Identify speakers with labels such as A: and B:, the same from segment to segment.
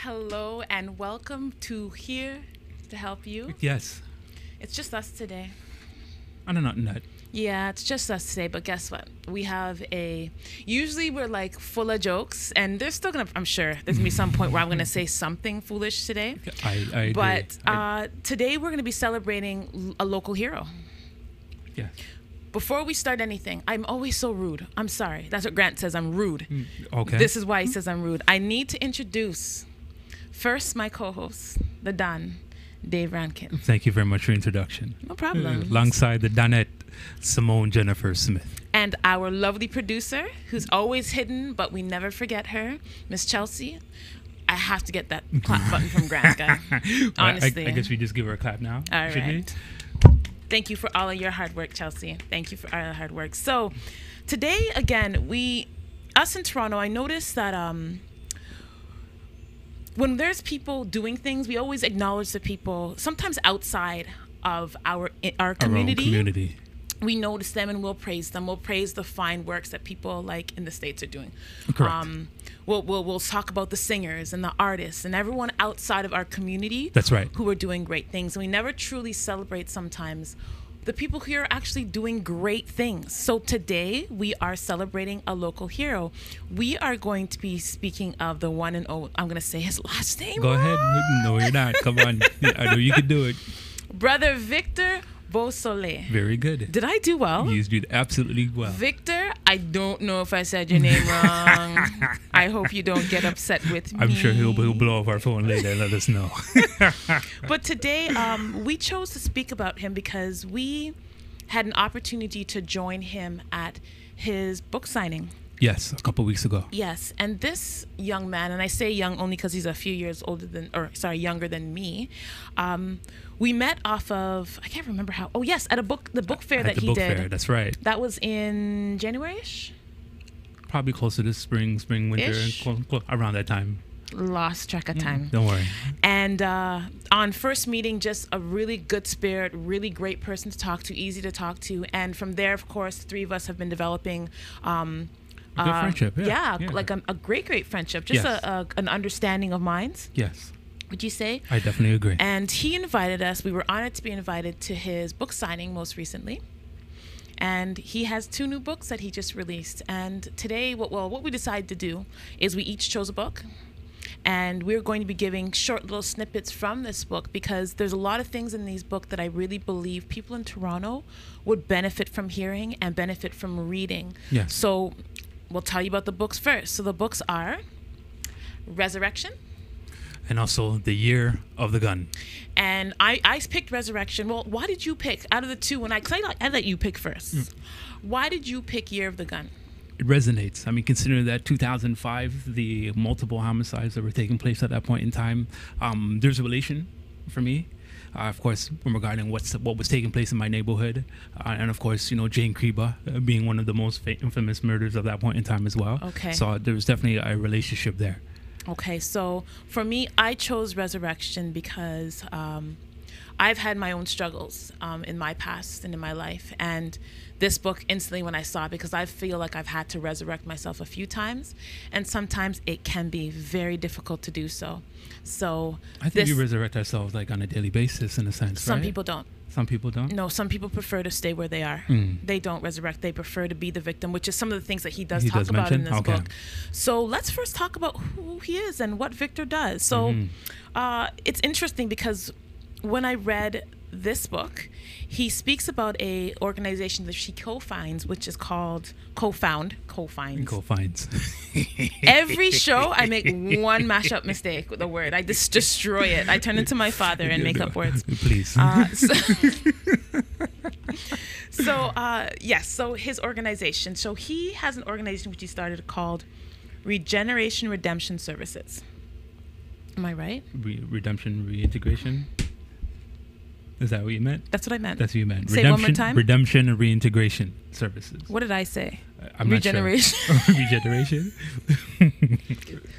A: Hello and welcome to Here to Help You.
B: Yes.
A: It's just us today.
B: I don't know that.
A: Yeah, it's just us today, but guess what? We have usually we're like full of jokes, and there's still I'm sure there's gonna be some point where I'm gonna say something foolish today.
B: I agree.
A: But today we're gonna be celebrating a local hero.
B: Yeah.
A: Before we start anything, I'm always so rude. I'm sorry. That's what Grant says. I'm rude.
B: Okay.
A: This is why he says I'm rude. I need to introduce first my co-host, the Don, Dave Rankin.
B: Thank you very much for your introduction.
A: No problem.
B: Alongside the Donette, Simone Jennifer Smith.
A: And our lovely producer, who's always hidden, but we never forget her, Miss Chelsea. I have to get that clap button from Grant, guy. Honestly.
B: I guess we just give her a clap now.
A: All right. Thank you for all of your hard work, Chelsea. Thank you for all the hard work. So today, again, us in Toronto, I noticed that when there's people doing things, we always acknowledge the people, sometimes outside of our community.
B: Our own community.
A: We notice them and we'll praise them. We'll praise the fine works that people like in the States are doing.
B: Correct.
A: We'll talk about the singers and the artists and everyone outside of our community.
B: That's right.
A: Who are doing great things. And we never truly celebrate sometimes the people who are actually doing great things. So today we are celebrating a local hero. We are going to be speaking of the one and only, I'm going to say his last name.
B: Go ahead. No, you're not. Come on. I know you can do it.
A: Brother Victor Beausoleil.
B: Very good.
A: Did I do well?
B: You did absolutely well.
A: Victor, I don't know if I said your name wrong. I hope you don't get upset with me.
B: I'm sure he'll blow off our phone later and let us know.
A: But today, we chose to speak about him because we had an opportunity to join him at his book signing.
B: Yes, a couple weeks ago.
A: Yes, and this young man, and I say young only because he's a few years younger than me. We met off of, I can't remember how. Oh yes, at the book fair that he did.
B: Fair, that's right.
A: That was in January-ish.
B: Probably closer to spring, winter, around that time.
A: Lost track of time.
B: Don't worry.
A: And on first meeting, just a really good spirit, really great person to talk to, easy to talk to, and from there, of course, the three of us have been developing.
B: A good friendship, yeah.
A: Like a great friendship, just
B: yes.
A: an understanding of minds.
B: Yes.
A: Would you say?
B: I definitely agree.
A: And he invited us. We were honored to be invited to his book signing most recently. And he has 2 new books that he just released. And today, what we decided to do is we each chose a book. And we're going to be giving short little snippets from this book because there's a lot of things in these books that I really believe people in Toronto would benefit from hearing and benefit from reading.
B: Yes.
A: So we'll tell you about the books first. So the books are Resurrection.
B: And also The Year of the Gun.
A: And I picked Resurrection. Well, why did you pick out of the 2? I let you pick first. Why did you pick Year of the Gun?
B: It resonates. I mean, considering that 2005, the multiple homicides that were taking place at that point in time, there's a relation for me. Of course, regarding what was taking place in my neighborhood, and of course, Jane Creba being one of the most infamous murders of that point in time as well.
A: Okay.
B: So there was definitely a relationship there.
A: Okay, so for me, I chose Resurrection because I've had my own struggles in my past and in my life, and this book instantly when I saw it, because I feel like I've had to resurrect myself a few times, and sometimes it can be very difficult to do so. So
B: I think we resurrect ourselves like on a daily basis in a sense,
A: some
B: right?
A: people don't.
B: Some people don't?
A: No, some people prefer to stay where they are. They don't resurrect. They prefer to be the victim, which is some of the things that he does talk about in this book. So let's first talk about who he is and what Victor does. So it's interesting because when I read this book, he speaks about a organization that she co-finds, which is called co-finds. Every show I make one mashup mistake with a word. I just destroy it. I turn into my father and make up words.
B: Please.
A: So his organization. So he has an organization which he started called Redemption Services. Am I right?
B: Redemption Reintegration. Is that what you meant?
A: That's what I meant.
B: That's what you meant.
A: Say one more time.
B: Redemption Reintegration Services.
A: What did I say?
B: I'm
A: Regeneration.
B: Not sure. Regeneration.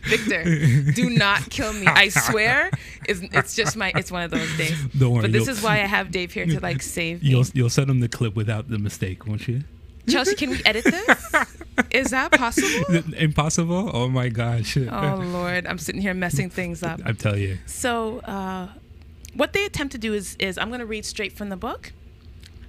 A: Victor, do not kill me. I swear, it's one of those days.
B: Don't worry.
A: But this is why I have Dave here to save me.
B: You'll send him the clip without the mistake, won't you?
A: Chelsea, can we edit this? Is that possible?
B: Impossible? Oh my gosh.
A: Oh Lord, I'm sitting here messing things up.
B: I tell you.
A: So what they attempt to do is I'm going to read straight from the book.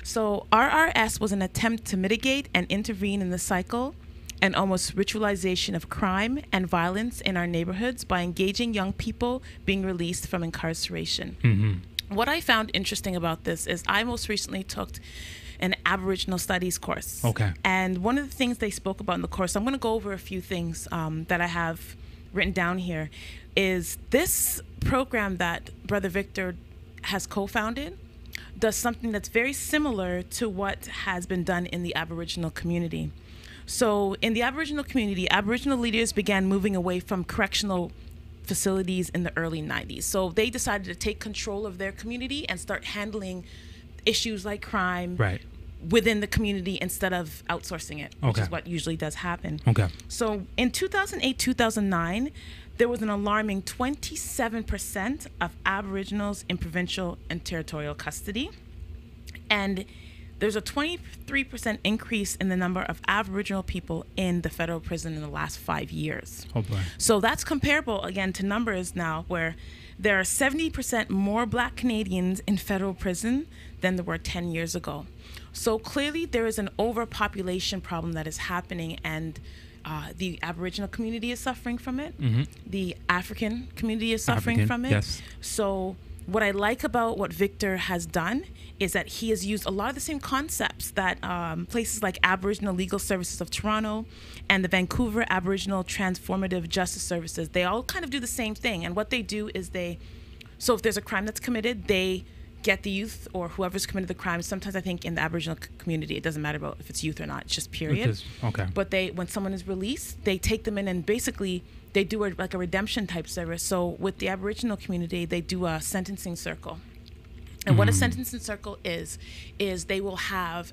A: So RRS was an attempt to mitigate and intervene in the cycle and almost ritualization of crime and violence in our neighborhoods by engaging young people being released from incarceration.
B: Mm-hmm.
A: What I found interesting about this is I most recently took an Aboriginal Studies course.
B: Okay.
A: And one of the things they spoke about in the course, I'm going to go over a few things that I have written down here, is this program that Brother Victor has co-founded does something that's very similar to what has been done in the Aboriginal community. So in the Aboriginal community, Aboriginal leaders began moving away from correctional facilities in the early 90s. So they decided to take control of their community and start handling issues like crime within the community instead of outsourcing it, which is what usually does happen.
B: Okay.
A: So in 2008, 2009, there was an alarming 27% of Aboriginals in provincial and territorial custody. And there's a 23% increase in the number of Aboriginal people in the federal prison in the last 5 years.
B: Oh boy.
A: So that's comparable, again, to numbers now where there are 70% more Black Canadians in federal prison than there were 10 years ago. So clearly there is an overpopulation problem that is happening, and the Aboriginal community is suffering from it.
B: Mm-hmm.
A: The African community is suffering from it.
B: Yes.
A: So what I like about what Victor has done is that he has used a lot of the same concepts that places like Aboriginal Legal Services of Toronto and the Vancouver Aboriginal Transformative Justice Services. They all kind of do the same thing. And what they do is so if there's a crime that's committed, they get the youth or whoever's committed the crime. Sometimes I think in the Aboriginal community, it doesn't matter about if it's youth or not, it's just period.
B: Okay.
A: But when someone is released, they take them in and basically they do like a redemption type service. So with the Aboriginal community, they do a sentencing circle. And what a sentencing circle is they will have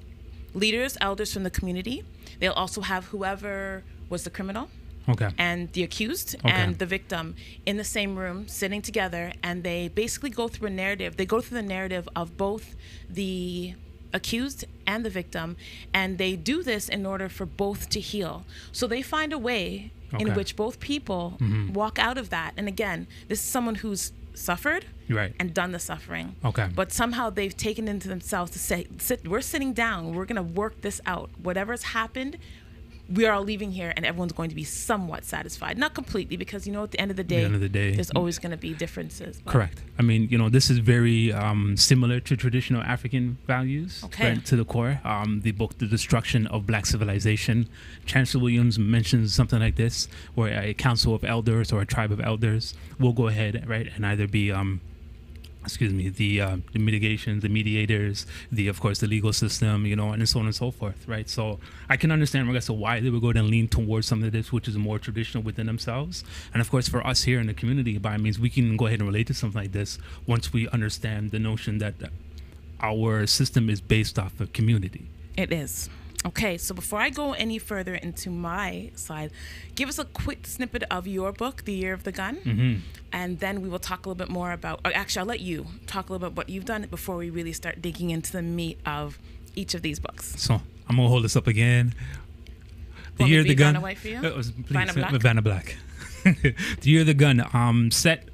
A: leaders, elders from the community. They'll also have whoever was the criminal.
B: Okay.
A: And the accused and the victim in the same room sitting together, and they basically go through a narrative. They go through the narrative of both the accused and the victim, and they do this in order for both to heal. So they find a way in which both people walk out of that. And again, this is someone who's suffered and done the suffering.
B: Okay.
A: But somehow they've taken into themselves to say, we're sitting down, we're going to work this out. Whatever's happened, we are all leaving here and everyone's going to be somewhat satisfied. Not completely, because, at the end of the day, there's always going to be differences. But.
B: Correct. I mean, this is very similar to traditional African values, right, to the core. The book, The Destruction of Black Civilization, Chancellor Williams mentions something like this, where a council of elders or a tribe of elders will go ahead, right, and either be the mitigations, the mediators, of course, the legal system, and so on and so forth, right? So I can understand, regards to why they would go and lean towards something like this, which is more traditional within themselves. And of course, for us here in the community, by means, we can go ahead and relate to something like this once we understand the notion that our system is based off of community.
A: It is. Okay, so before I go any further into my side, give us a quick snippet of your book, The Year of the Gun, and then we will talk a little bit more about, actually, I'll let you talk a little bit about what you've done before we really start digging into the meat of each of these books.
B: So I'm going to hold this up again. The Year of the Gun.
A: White for you?
B: Vanna Black. The Year of the Gun, set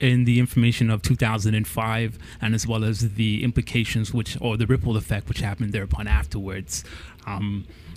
B: in the information of 2005, and as well as the implications or the ripple effect which happened thereupon afterwards.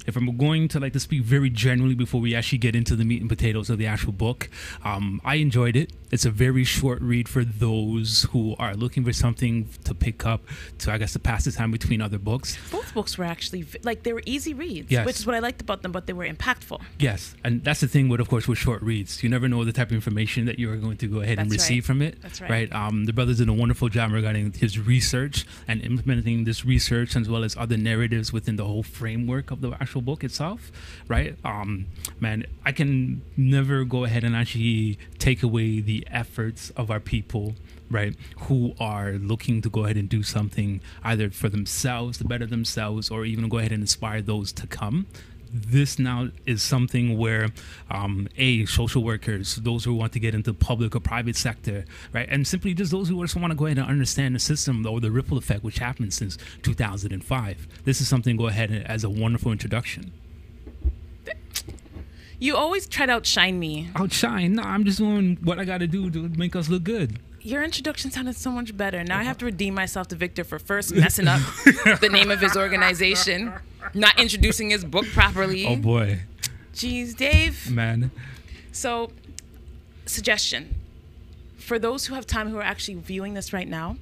B: If I'm going to speak very generally before we actually get into the meat and potatoes of the actual book, I enjoyed it. It's a very short read for those who are looking for something to pick up to, to pass the time between other books.
A: Both books were actually, they were easy reads, which is what I liked about them, but they were impactful. Yes,
B: and that's the thing with short reads. You never know the type of information that you are going to go ahead and receive from it.
A: That's right.
B: The brother did a wonderful job regarding his research and implementing this research as well as other narratives within the whole framework of the actual book itself, right? Man, I can never go ahead and actually take away the efforts of our people, right, who are looking to go ahead and do something either for themselves, to better themselves, or even go ahead and inspire those to come. this now is something where social workers, those who want to get into public or private sector, right, and simply just those who just want to go ahead and understand the system or the ripple effect which happened since 2005. This is something to go ahead and, as a wonderful introduction.
A: You always try to outshine me.
B: Outshine? No, I'm just doing what I got to do to make us look good.
A: Your introduction sounded so much better. Now I have to redeem myself to Victor for first messing up the name of his organization, not introducing his book properly.
B: Oh, boy.
A: Jeez, Dave.
B: Man.
A: So, suggestion. For those who have time who are actually viewing this right now,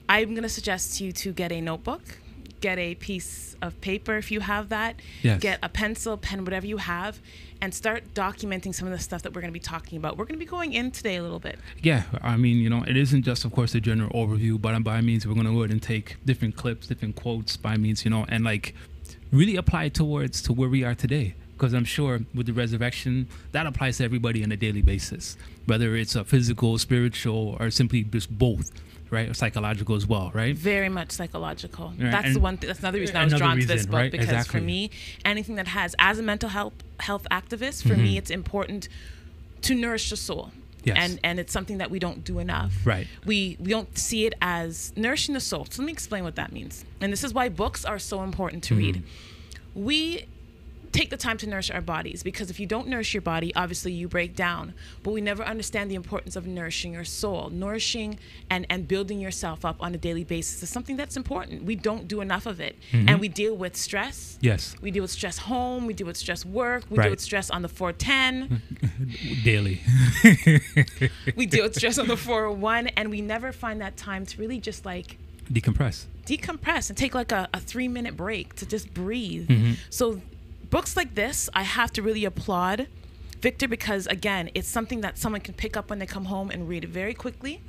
A: I'm going to suggest you to get a notebook, get a piece of paper if you have that,
B: yes.
A: Get a pencil, pen, whatever you have, and start documenting some of the stuff that we're going to be talking about. We're going to be going in today a little bit.
B: Yeah, I mean, you know, it isn't just, of course, a general overview, but by means, we're going to go ahead and take different clips, different quotes, by means, you know, and like really apply it to where we are today. Because I'm sure with the resurrection, that applies to everybody on a daily basis, whether it's a physical, spiritual, or simply just both. Right, or psychological as well, right?
A: Very much psychological.
B: Right.
A: That's the one. That's another reason I was drawn to this book,
B: right?
A: because
B: exactly.
A: For me, anything that has, as a mental health activist, for me, it's important to nourish the soul.
B: Yes.
A: And it's something that we don't do enough.
B: Right.
A: We don't see it as nourishing the soul. So let me explain what that means. And this is why books are so important to read. We take the time to nourish our bodies, because if you don't nourish your body, obviously you break down. But we never understand the importance of nourishing your soul. Nourishing and building yourself up on a daily basis is something that's important. We don't do enough of it. And we deal with stress.
B: Yes.
A: We deal with stress home. We deal with stress work. We
B: Right.
A: deal with stress on the 410.
B: Daily.
A: We deal with stress on the 401. And we never find that time to really just like
B: decompress
A: and take like a 3-minute break to just breathe. So books like this, I have to really applaud Victor, because again, it's something that someone can pick up when they come home and read it very quickly.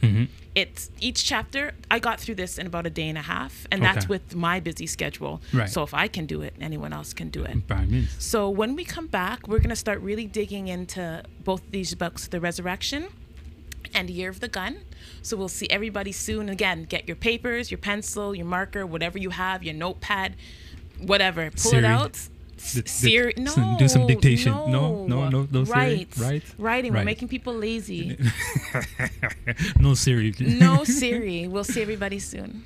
A: It's each chapter. I got through this in about a day and a half, and that's with my busy schedule.
B: Right.
A: So if I can do it, anyone else can do it.
B: By means.
A: So when we come back, we're going to start really digging into both these books, The Resurrection and Year of the Gun. So we'll see everybody soon. Again, get your papers, your pencil, your marker, whatever you have, your notepad, whatever. Pull it out. Siri, no.
B: Do some dictation.
A: No.
B: No Siri.
A: Writing. We're making people lazy.
B: No Siri.
A: No Siri. We'll see everybody soon.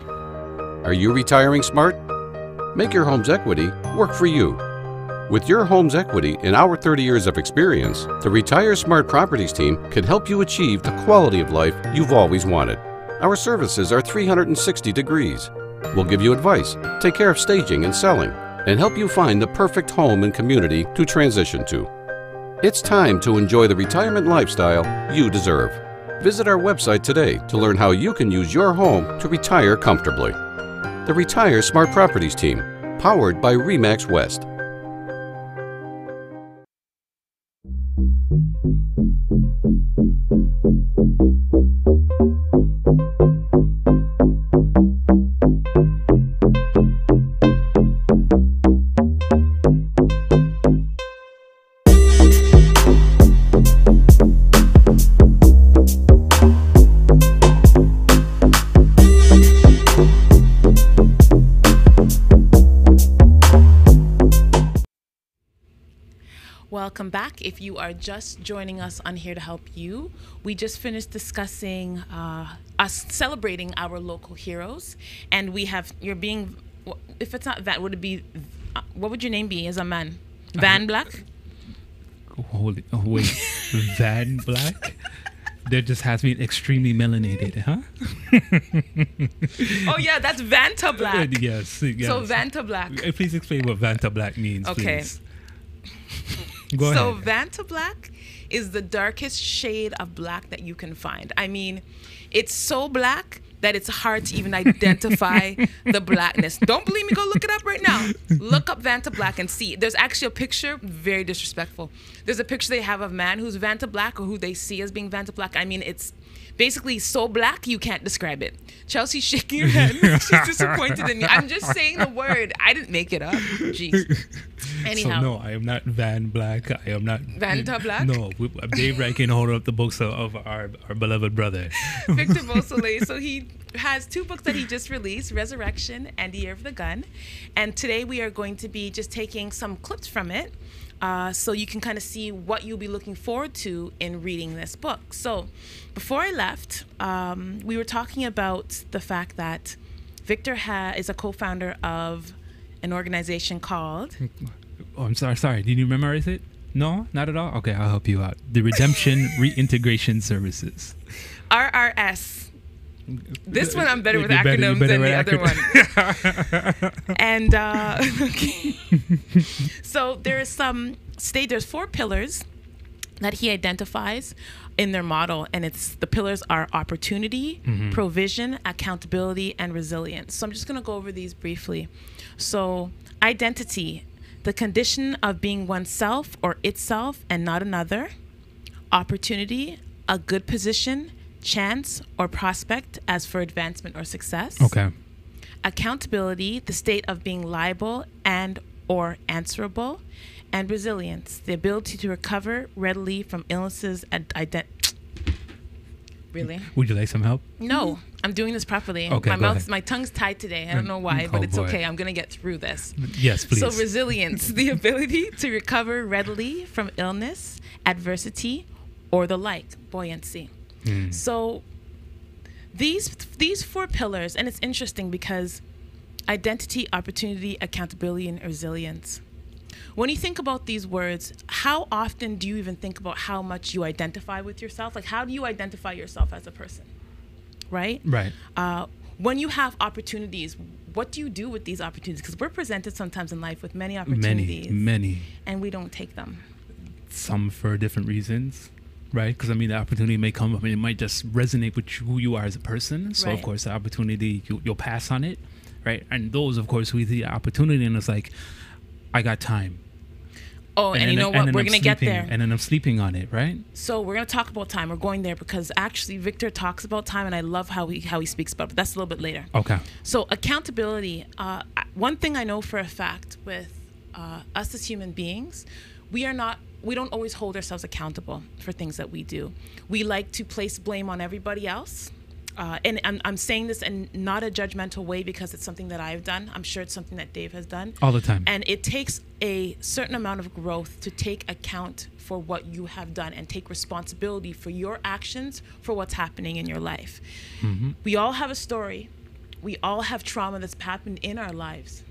C: Are you retiring smart? Make your home's equity work for you. With your home's equity and our 30 years of experience, the Retire Smart Properties team can help you achieve the quality of life you've always wanted. Our services are 360 degrees. We'll give you advice, take care of staging and selling, and help you find the perfect home and community to transition to. It's time to enjoy the retirement lifestyle you deserve. Visit our website today to learn how you can use your home to retire comfortably. The Retire Smart Properties team, powered by RE/MAX West.
A: Welcome back. If you are just joining us on Here to Help You, we just finished discussing us celebrating our local heroes, and we have, you're being, if it's not Van, would it be, what would your name be as a man? Van Black?
B: Wait, Van Black? There just has been extremely melanated, huh?
A: Oh yeah, that's Vanta Black.
B: Yes.
A: So Vanta Black.
B: Please explain what Vanta Black means,
A: okay.
B: Please. Go ahead.
A: So Vanta Black is the darkest shade of black that you can find. I mean, it's so black that it's hard to even identify the blackness. Don't believe me? Go look it up right now. Look up Vanta Black and see. There's actually a picture, very disrespectful. There's a picture they have of a man who's Vanta Black, or who they see as being Vanta Black. I mean, it's basically so black you can't describe it. Chelsea's shaking her head. She's disappointed in me. I'm just saying the word. I didn't make it up. Jeez. Anyhow.
B: So no, I am not Van Black. I am not
A: Vanta Black?
B: No, Dave Wright can hold up the books of our beloved brother.
A: Victor Beausoleil. So he has 2 books that he just released, Resurrection and Year of the Gun. And today we are going to be just taking some clips from it so you can kind of see what you'll be looking forward to in reading this book. So before I left, we were talking about the fact that Victor is a co-founder of an organization called...
B: Oh, I'm sorry. Did you memorize it? No, not at all? Okay, I'll help you out. The Redemption Reintegration Services.
A: RRS. This one I'm better with acronyms than the other one. And okay. So there's 4 pillars that he identifies in their model, and the pillars are opportunity, provision, accountability, and resilience. So I'm just going to go over these briefly. So identity, the condition of being oneself or itself and not another. Opportunity, a good position, chance, or prospect as for advancement or success.
B: Okay.
A: Accountability, the state of being liable and or answerable. And resilience, the ability to recover readily from illnesses and Really?
B: Would you like some help?
A: No, I'm doing this properly.
B: Okay,
A: My tongue's tied today. I don't know why, but it's okay. I'm going to get through this.
B: Yes, please.
A: So resilience, the ability to recover readily from illness, adversity, or the like, buoyancy. So these 4 pillars, and it's interesting because identity, opportunity, accountability, and resilience. When you think about these words, how often do you even think about how much you identify with yourself? Like, how do you identify yourself as a person? Right?
B: Right.
A: When you have opportunities, what do you do with these opportunities? Because we're presented sometimes in life with many opportunities.
B: Many.
A: And we don't take them.
B: Some for different reasons, right? Because, I mean, the opportunity may come up and it might just resonate with who you are as a person. So, Of course, the opportunity, you'll pass on it, right? And those, of course, with the opportunity, and it's like, I got time.
A: Oh, and you know what? We're going to get there.
B: And then I'm sleeping on it, right?
A: So we're going to talk about time. We're going there because actually Victor talks about time, and I love how he speaks about it. But that's a little bit later.
B: Okay.
A: So accountability. One thing I know for a fact with us as human beings, we don't always hold ourselves accountable for things that we do. We like to place blame on everybody else. And I'm saying this in not a judgmental way because it's something that I've done. I'm sure it's something that Dave has done.
B: All the time.
A: And it takes a certain amount of growth to take account for what you have done and take responsibility for your actions for what's happening in your life. We all have a story. We all have trauma that's happened in our lives.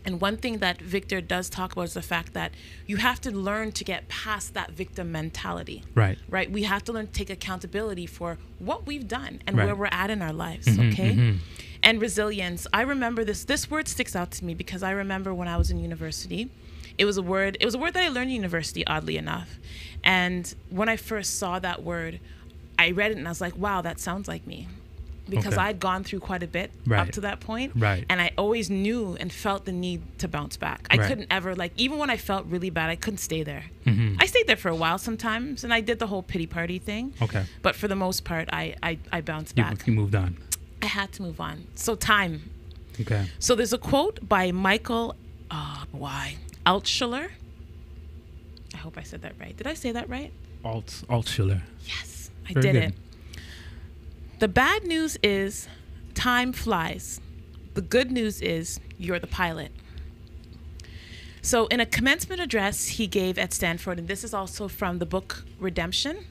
A: And one thing that Victor does talk about is the fact that you have to learn to get past that victim mentality.
B: Right.
A: Right? We have to learn to take accountability for what we've done and where we're at in our lives, okay? And resilience. I remember this word sticks out to me because I remember when I was in university, it was a word that I learned in university, oddly enough. And when I first saw that word, I read it and I was like, wow, that sounds like me. Because I'd gone through quite a bit up to that point.
B: Right.
A: And I always knew and felt the need to bounce back. I couldn't ever, even when I felt really bad, I couldn't stay there. I stayed there for a while sometimes, and I did the whole pity party thing. Okay. But for the most part, I bounced back.
B: You moved on.
A: I had to move on. So time.
B: Okay.
A: So there's a quote by Michael, Altschuler. I hope I said that right. Did I say that right?
B: Altschuler.
A: Yes, I did it. The bad news is time flies. The good news is you're the pilot. So in a commencement address he gave at Stanford, and this is also from the book Resurrection.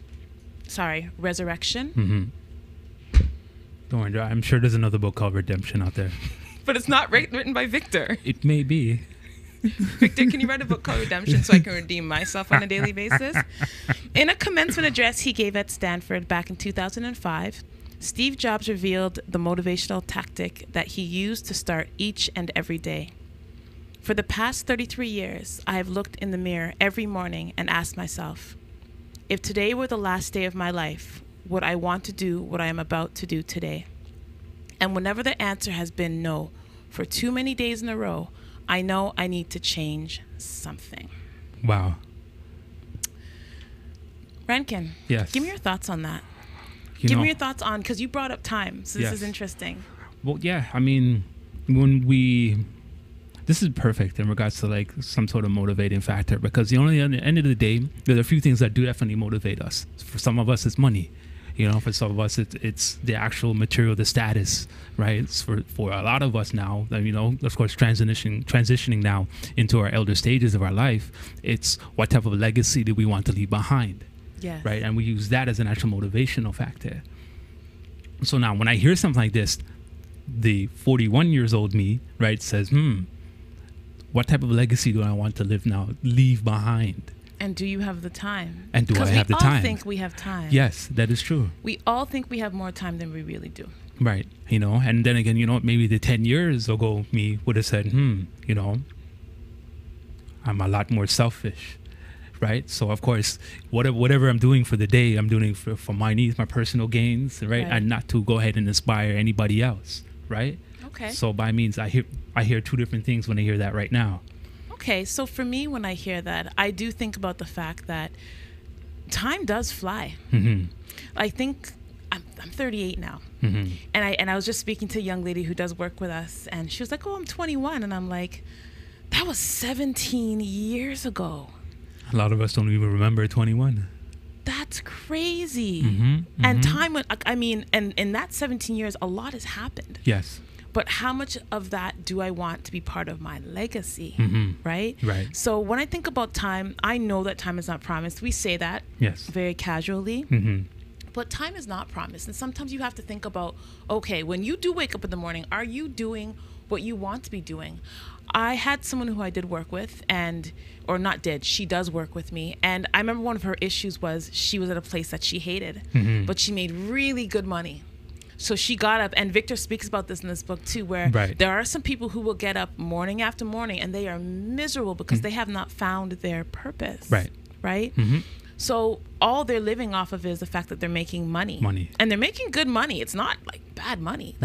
B: Don't worry, I'm sure there's another book called Redemption out there.
A: But it's not written by Victor.
B: It may be.
A: Victor, can you write a book called Redemption so I can redeem myself on a daily basis? In a commencement address he gave at Stanford back in 2005, Steve Jobs revealed the motivational tactic that he used to start each and every day. For the past 33 years, I have looked in the mirror every morning and asked myself, if today were the last day of my life, would I want to do what I am about to do today? And whenever the answer has been no, for too many days in a row, I know I need to change something.
B: Wow.
A: Rankin,
B: yes.
A: Give me your thoughts on that. Give me your thoughts on, because you brought up time, so this is interesting.
B: Well, yeah, I mean, when we This is perfect in regards to like some sort of motivating factor, because at the end of the day, there are a few things that do definitely motivate us. For some of us, it's money. You know, for some of us, it's the actual material, the status, right? It's for a lot of us now, you know, of course, transitioning now into our elder stages of our life, it's what type of legacy do we want to leave behind,
A: Yes.
B: right? And we use that as an actual motivational factor. So now when I hear something like this, the 41 years old me, right, says, what type of legacy do I want to leave behind?
A: And do you have the time?
B: And do I have the time?
A: Because we all think we have time.
B: Yes, that is true.
A: We all think we have more time than we really do.
B: Right. You know, and then again, you know, maybe the 10 years ago me would have said, you know, I'm a lot more selfish. Right. So, of course, whatever I'm doing for the day, I'm doing for my needs, my personal gains. Right. And not to go ahead and inspire anybody else. Right.
A: Okay.
B: So by means, I hear two different things when I hear that right now.
A: Okay, so for me, when I hear that, I do think about the fact that time does fly.
B: Mm-hmm.
A: I think I'm 38 now,
B: mm-hmm.
A: and I was just speaking to a young lady who does work with us, and she was like, "Oh, I'm 21," and I'm like, "That was 17 years ago."
B: A lot of us don't even remember 21.
A: That's crazy.
B: Mm-hmm. Mm-hmm.
A: And time went. I mean, and in that 17 years, a lot has happened.
B: Yes.
A: But how much of that do I want to be part of my legacy,
B: mm-hmm.
A: right?
B: Right.
A: So when I think about time, I know that time is not promised. We say that very casually,
B: mm-hmm.
A: but time is not promised. And sometimes you have to think about, okay, when you do wake up in the morning, are you doing what you want to be doing? I had someone who I did work with she does work with me. And I remember one of her issues was she was at a place that she hated,
B: mm-hmm.
A: but she made really good money. So she got up, and Victor speaks about this in this book too, where there are some people who will get up morning after morning and they are miserable because they have not found their purpose. Right?
B: Mm-hmm.
A: So all they're living off of is the fact that they're making money. And they're making good money. It's not like bad money.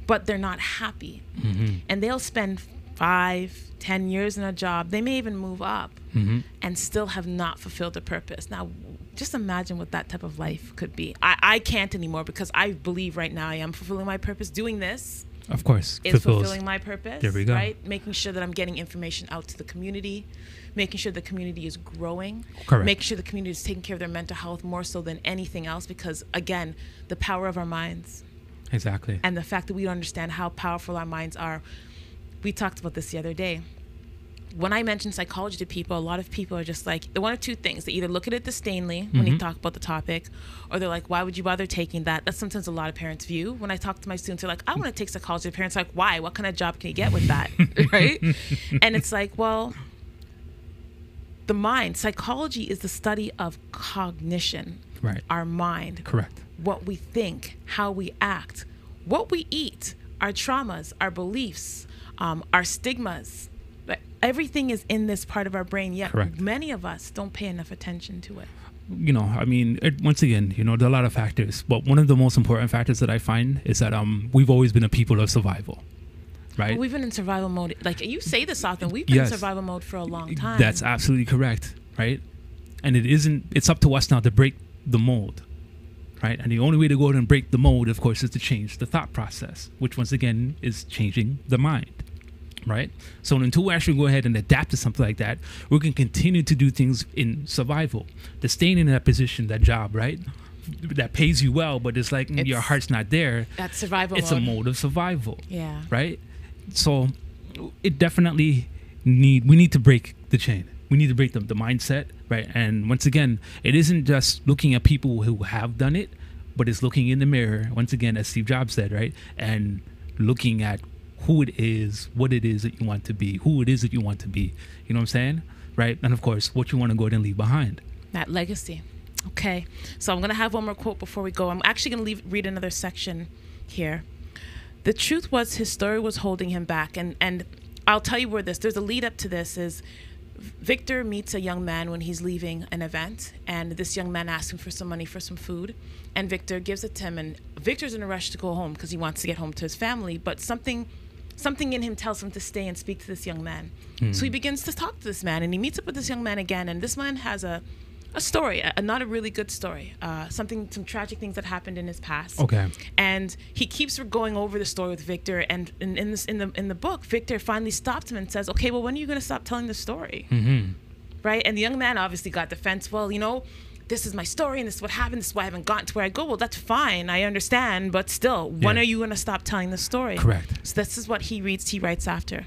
A: But they're not happy.
B: Mm-hmm.
A: And they'll spend 5-10 years in a job. They may even move up
B: mm-hmm.
A: and still have not fulfilled their purpose. Now, just imagine what that type of life could be. I can't anymore because I believe right now I am fulfilling my purpose. Doing this,
B: of course,
A: is fulfilling my purpose.
B: There we go.
A: Right? Making sure that I'm getting information out to the community, making sure the community is growing,
B: correct.
A: Making sure the community is taking care of their mental health more so than anything else. Because again, the power of our minds,
B: exactly,
A: and the fact that we don't understand how powerful our minds are. We talked about this the other day. When I mention psychology to people, a lot of people are just like, one of two things. They either look at it disdainly when you talk about the topic, or they're like, why would you bother taking that? That's sometimes a lot of parents' view. When I talk to my students, they're like, I want to take psychology. The parents are like, why? What kind of job can you get with that? Right? And it's like, well, the mind, psychology is the study of cognition.
B: Right.
A: Our mind.
B: Correct.
A: What we think, how we act, what we eat, our traumas, our beliefs, our stigmas. Everything is in this part of our brain, yet
B: correct.
A: Many of us don't pay enough attention to it.
B: You know, I mean, once again, you know, there are a lot of factors, but one of the most important factors that I find is that we've always been a people of survival, right?
A: Well, we've been in survival mode. Like you say this often, we've been in survival mode for a long time.
B: That's absolutely correct, right? And it's up to us now to break the mold, right? And the only way to go ahead and break the mold, of course, is to change the thought process, which once again is changing the mind. Right? So until we actually go ahead and adapt to something like that, we can continue to do things in survival. The staying in that position, that job, right? That pays you well, but it's like your heart's not there.
A: That's survival
B: It's
A: mode.
B: a mode of survival.
A: Yeah.
B: Right? So it definitely we need to break the chain. We need to break the mindset, right? And once again, it isn't just looking at people who have done it, but it's looking in the mirror, once again, as Steve Jobs said, right? And looking at who it is, what it is that you want to be, who it is that you want to be. You know what I'm saying? Right? And of course, what you want to go ahead and leave behind.
A: That legacy. Okay. So I'm going to have one more quote before we go. I'm actually going to read another section here. The truth was his story was holding him back. And I'll tell you where there's a lead up to this is Victor meets a young man when he's leaving an event, and this young man asks him for some money for some food, and Victor gives it to him, and Victor's in a rush to go home because he wants to get home to his family, but something in him tells him to stay and speak to this young man. So he begins to talk to this man, and he meets up with this young man again, and this man has a a story, not a really good story, some tragic things that happened in his past.
B: Okay.
A: And he keeps going over the story with Victor, and in the book, Victor finally stops him and says, "Okay, well, when are you going to stop telling the story?"
B: Mm-hmm.
A: Right? And the young man obviously got defense. Well, this is my story, and this is what happened. This is why I haven't gotten to where I go. Well, that's fine. I understand, but still, when are you going to stop telling the story?
B: Correct.
A: So this is what he writes after.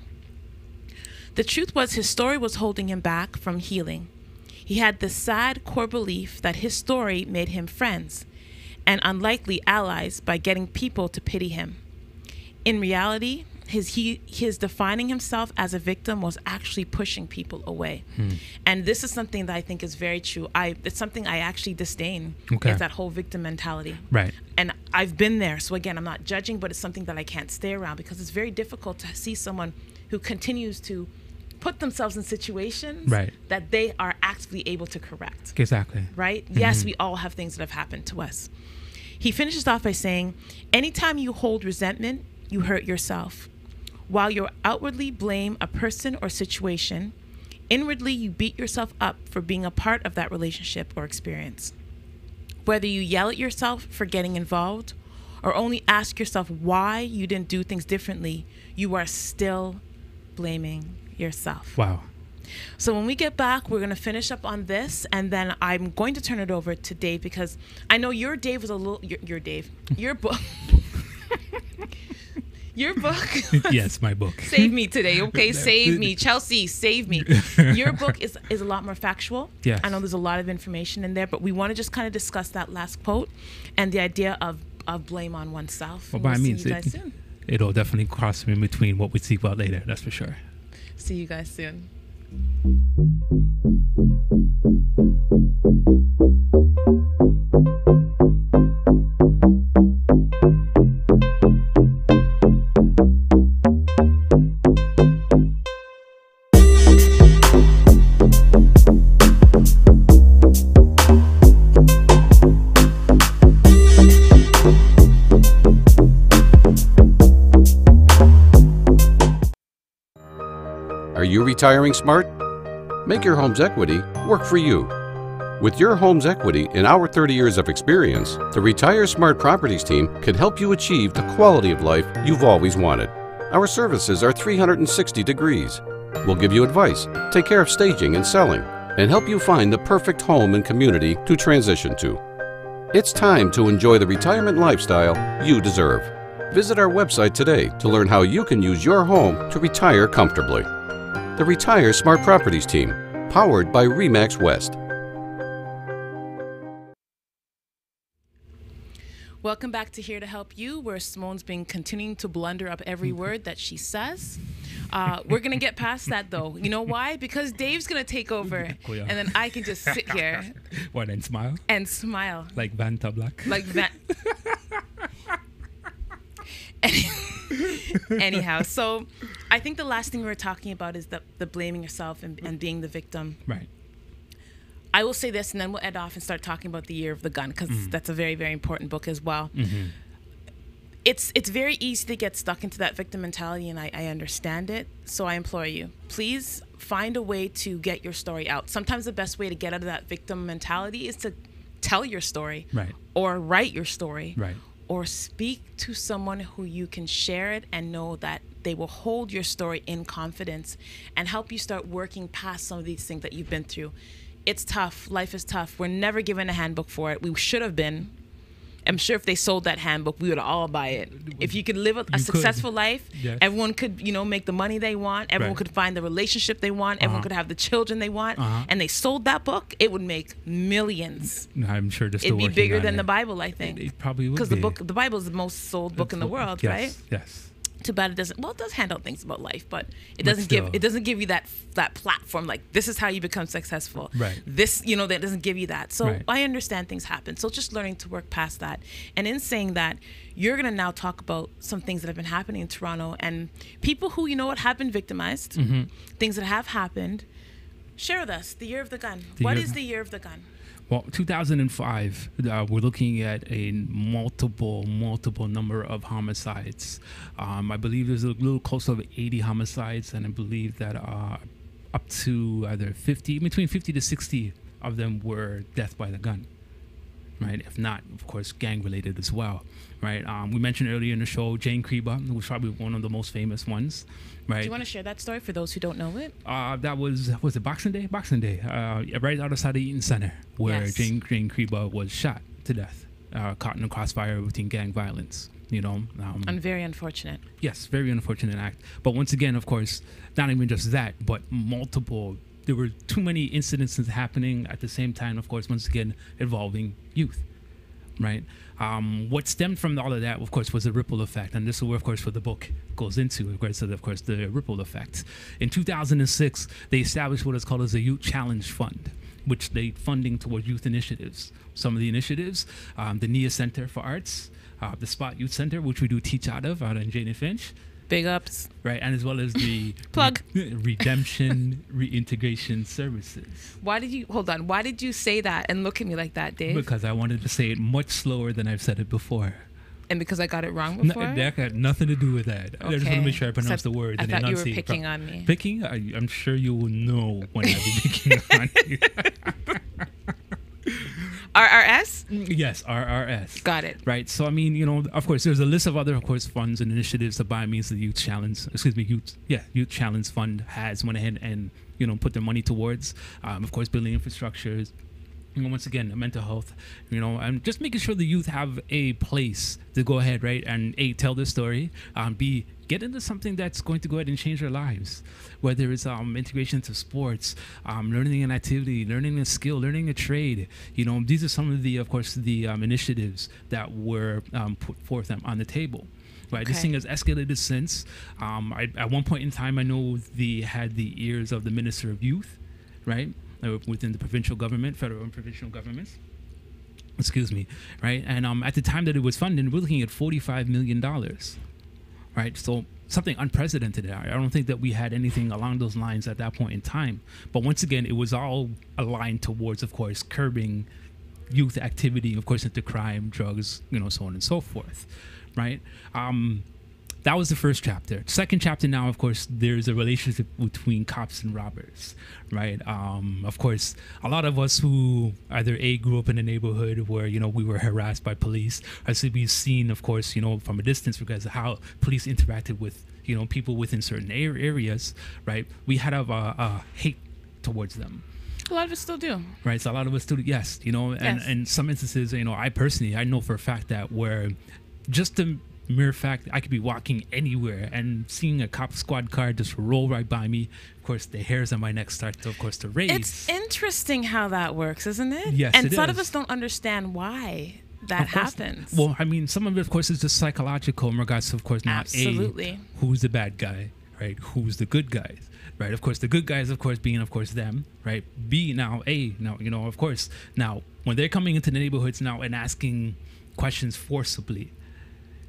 A: The truth was, his story was holding him back from healing. He had the sad core belief that his story made him friends and unlikely allies by getting people to pity him. In reality, his defining himself as a victim was actually pushing people away. And this is something that I think is very true. It's something I actually disdain.
B: Okay.
A: It's that whole victim mentality.
B: Right.
A: And I've been there. So again, I'm not judging, but it's something that I can't stay around because it's very difficult to see someone who continues to put themselves in situations that they are actively able to correct.
B: Exactly.
A: Right? Yes, we all have things that have happened to us. He finishes off by saying, anytime you hold resentment, you hurt yourself. While you outwardly blame a person or situation, inwardly you beat yourself up for being a part of that relationship or experience. Whether you yell at yourself for getting involved or only ask yourself why you didn't do things differently, you are still blaming yourself.
B: Wow.
A: So when we get back, we're going to finish up on this, and then I'm going to turn it over to Dave because I know your Dave was a little... Your Dave. Your book... Your book.
B: Yes, my book.
A: Save me today, okay? Save me. Chelsea, save me. Your book is a lot more factual.
B: Yes.
A: I know there's a lot of information in there, but we want to just kind of discuss that last quote and the idea of blame on oneself.
B: Well, by means,
A: see you guys soon.
B: It'll definitely cross in between what we speak about later, that's for sure.
A: See you guys soon.
C: Are you retiring smart? Make your home's equity work for you. With your home's equity and our 30 years of experience, the Retire Smart Properties team can help you achieve the quality of life you've always wanted. Our services are 360 degrees. We'll give you advice, take care of staging and selling, and help you find the perfect home and community to transition to. It's time to enjoy the retirement lifestyle you deserve. Visit our website today to learn how you can use your home to retire comfortably. The Retire Smart Properties team, powered by RE/MAX West.
A: Welcome back to Here to Help You, where Simone's been continuing to blunder up every word that she says. We're going to get past that, though. You know why? Because Dave's going to take over, and then I can just sit here.
B: What, and smile?
A: And smile.
B: Like Vanta Black?
A: Like that. Anyhow, so I think the last thing we were talking about is the blaming yourself and being the victim.
B: Right.
A: I will say this, and then we'll end off and start talking about the Year of the Gun, because that's a very, very important book as well.
B: Mm-hmm.
A: It's very easy to get stuck into that victim mentality, and I understand it. So I implore you, please find a way to get your story out. Sometimes the best way to get out of that victim mentality is to tell your story,
B: right,
A: or write your story,
B: right,
A: or speak to someone who you can share it and know that they will hold your story in confidence and help you start working past some of these things that you've been through. It's tough. Life is tough. We're never given a handbook for it. We should have been. I'm sure if they sold that handbook, we would all buy it. If you could live a successful life, yes, everyone could, make the money they want. Everyone could find the relationship they want. Everyone could have the children they want. And they sold that book, it would make millions.
B: I'm sure they're still
A: It'd be bigger than the Bible, I think.
B: It probably would
A: be. Because the Bible is the most sold book in the world,
B: yes,
A: right?
B: Yes.
A: Too bad it doesn't. Well, it does hand out things about life, but it doesn't give you that platform. Like, this is how you become successful.
B: Right.
A: This, that doesn't give you that. So
B: right.
A: I understand things happen. So just learning to work past that. And in saying that, you're gonna now talk about some things that have been happening in Toronto and people who have been victimized, things that have happened. Share with us the Year of the Gun. What is the Year of the Gun?
B: Well, 2005, we're looking at a multiple number of homicides. I believe there's a little close to 80 homicides, and I believe that up to either between 50 to 60 of them were death by the gun, right? If not, of course, gang related as well, right? We mentioned earlier in the show Jane Kreba, who was probably one of the most famous ones, right?
A: Do you want to share that story for those who don't know it?
B: That was it Boxing Day? Boxing Day, right outside the Eaton Center, where
A: Yes.
B: Jane Kreba was shot to death, caught in a crossfire between gang violence.
A: And very unfortunate.
B: Yes, very unfortunate act. But once again, of course, not even just that, but multiple. There were too many incidences happening at the same time, of course, once again, involving youth, right? What stemmed from all of that, of course, was the ripple effect. And this is where, of course, what the book goes into, of course, the ripple effect. In 2006, they established what is called as a Youth Challenge Fund, which they funding towards youth initiatives. Some of the initiatives, the NIA Center for Arts, the Spot Youth Center, which we do teach out in Jane and Finch.
A: Big ups.
B: Right, and as well as the
A: Plug.
B: Redemption Reintegration Services.
A: Why did you say that and look at me like that, Dave?
B: Because I wanted to say it much slower than I've said it before.
A: And because I got it wrong before?
B: That had nothing to do with that. I just want to make sure I pronounce the word and
A: I thought you were
B: enunciate
A: picking on me.
B: Picking? I'm sure you will know when I be picking on you.
A: RRS?
B: Yes, RRS.
A: Got it.
B: Right. So, I mean, of course, there's a list of other, of course, funds and initiatives that by means the Youth Challenge Fund has went ahead and, put their money towards, of course, building infrastructures. Once again, mental health, and just making sure the youth have a place to go ahead, right, and A, tell their story, B, get into something that's going to go ahead and change their lives, whether it's integration to sports, learning an activity, learning a skill, learning a trade. These are some of the, of course, the initiatives that were put forth on the table. Right,
A: Okay.
B: This thing has escalated since. At one point in time, I know they had the ears of the Minister of Youth, right, within the provincial government, federal and provincial governments. Excuse me, right? And at the time that it was funded, we're looking at $45 million, right? So something unprecedented. I don't think that we had anything along those lines at that point in time. But once again, it was all aligned towards, of course, curbing youth activity, of course, into crime, drugs, so on and so forth, right? That was the first chapter. Second chapter now, of course, there's a relationship between cops and robbers, right? Of course, a lot of us who either A, grew up in a neighborhood where, we were harassed by police, or so we've seen, of course, from a distance because of how police interacted with, people within certain areas, right? We had a hate towards them.
A: A lot of us still do.
B: Right, so a lot of us still, yes, and some instances, I know for a fact that where just the mere fact I could be walking anywhere and seeing a cop squad car just roll right by me, of course the hairs on my neck start to, of course, to raise.
A: It's interesting how that works, isn't it?
B: Yes,
A: and
B: it
A: a lot of
B: is.
A: us don't understand why that happens.
B: Well, I mean, some of it, of course, is just psychological in regards to, of course, not
A: Absolutely.
B: A, who's the bad guy, right? Who's the good guys, right? Of course, the good guys, of course, being, of course, them, right? B, now, A, now, of course, now, when they're coming into the neighborhoods now and asking questions forcibly,